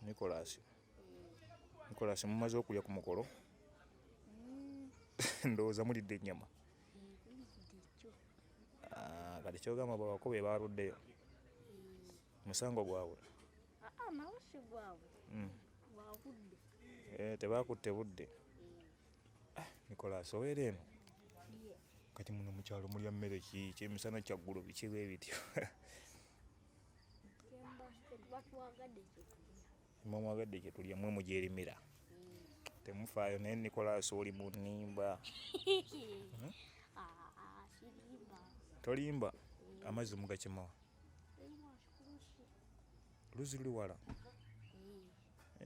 Nicholas mumaze okulya ku mukolo ndowooza mulidde ennyama kati kyogamba bawakobe baaluddeyo musango gwabwe tebaakutte budde Nicholas oweera eno kati muno mukyalo mulya mmere ki kyemisana kyaggulo biki bwe bityo mumwagadde kye tulya mwe mugyerimira temufaayo naye Nicholas oli mu nnimba tolimba amazzi mugakimawa luzi luli wala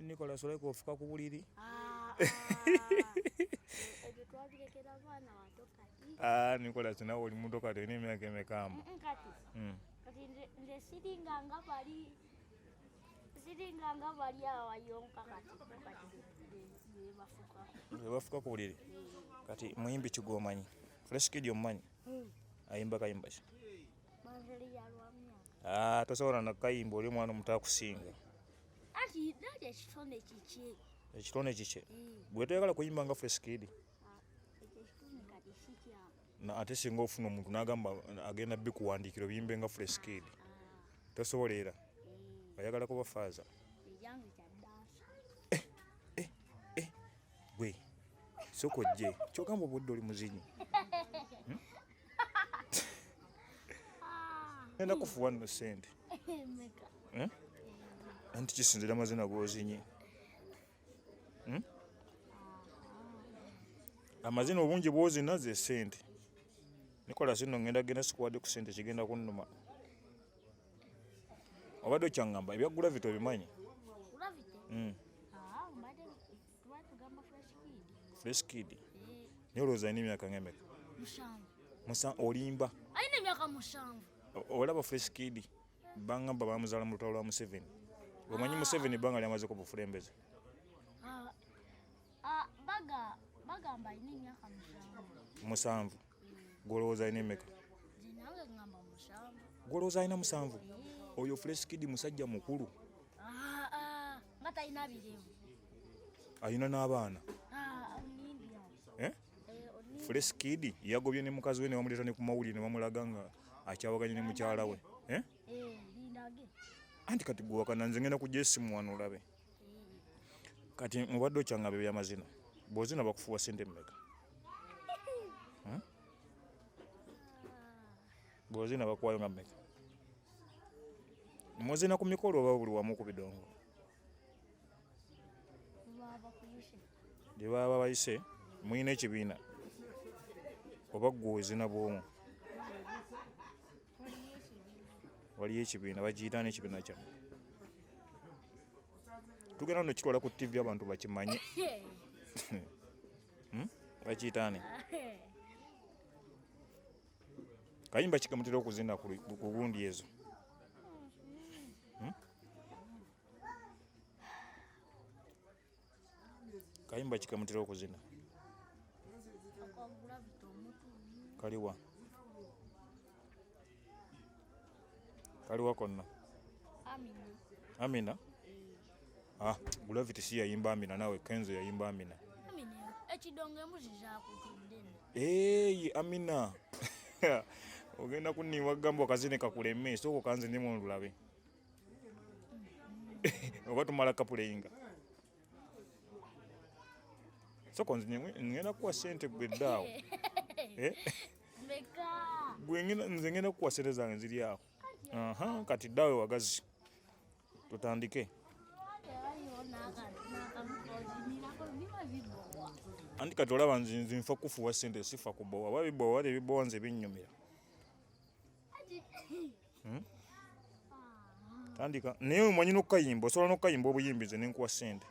Nicholas olabika ofuka ku buliri Nicholas nawe oli muto kati olina emyaka emekamba bafuka ku buliri kati muyimbi kigomanyi Fresh Kid omumanyi ayimba kayimba ki tosobola nakayimba oli omwana omuto akusinga ekitone kikye gwe toyagala kuyimba nga Fresh Kid ate singa ofuna omuntu n'agamba agenda bikuwandiikira obiyimbe nga Fresh Kid tosobola era ayagala kuba faaza gwe sokojje kyogamba obudde oli muzinyi enda kufuwa nno ssente anti kisinzira amazina g'ozinyi amazina obungi bw'ozina ze ssente Nicholas nno ngenda genda sikuwadde ku ssente kigenda kunnuma obadde okyaŋŋamba ebya Gravity obimanyi Fresh Kid naye olowooza alina emyaka ng'emeka olimba alina emyaka 7 olaba Fresh Kid baŋŋamba bamuzaala mu lutalo lwa Museveni omanyi Museveni ebbanga lyamaze ku bukulembeze bagamba alina emyaka 7 gwolowooza alina emeka gwolowooza alina 7 oyo Fresh Kid musajja mukulu nga talina birevu alina n'abaana Fresh Kid yagobye ne mukazi we ne bamuleeta ne ku mawulire ne bamulaga nga akyawaganye ne mukyala we anti kati gwe wakana nze ngenda kujja essimu wano olabe kati mubadde okyaŋŋamba ebyamazina bw'ozina bakufuwa ssente mmeka bw'ozina bakuwayo nga mmeka muzina ku mikolo oba buli wamu ku bidongo gye baba bayise muyina ekibiina oba ggwe ozina bw'omu waliyo ekibiina bagiyita n'ekibiina kyamu tugenda nno kitwala ku TV abantu bakimanye bakiyitaani kayimba kikamutera okuzina ku gundi ezo kayimba kikamutera okuzina kaliwa konna Amina Gravity si yayimba Amina nawe Kenzo yayimba Amina ekidongo embuzi zakutudde Amina ogenda kunniwa gamba akazine kakuleme soko kanze ndi mu ndulabe oba tumala kapuleyinga soko ngenda kuwa ssente gwe ddaawo nze ngenda kuwa ssente zange ziri awo kati ddaawe wagazi tutandike anti kati olaba nze nfa kufuwa ssente sifa kubowa oba bibowa wali ebibowa nze binnyumira tandika naye omanyi n'okukayimba osobola n'okukayimba obuyimbi nze nenkuwa ssente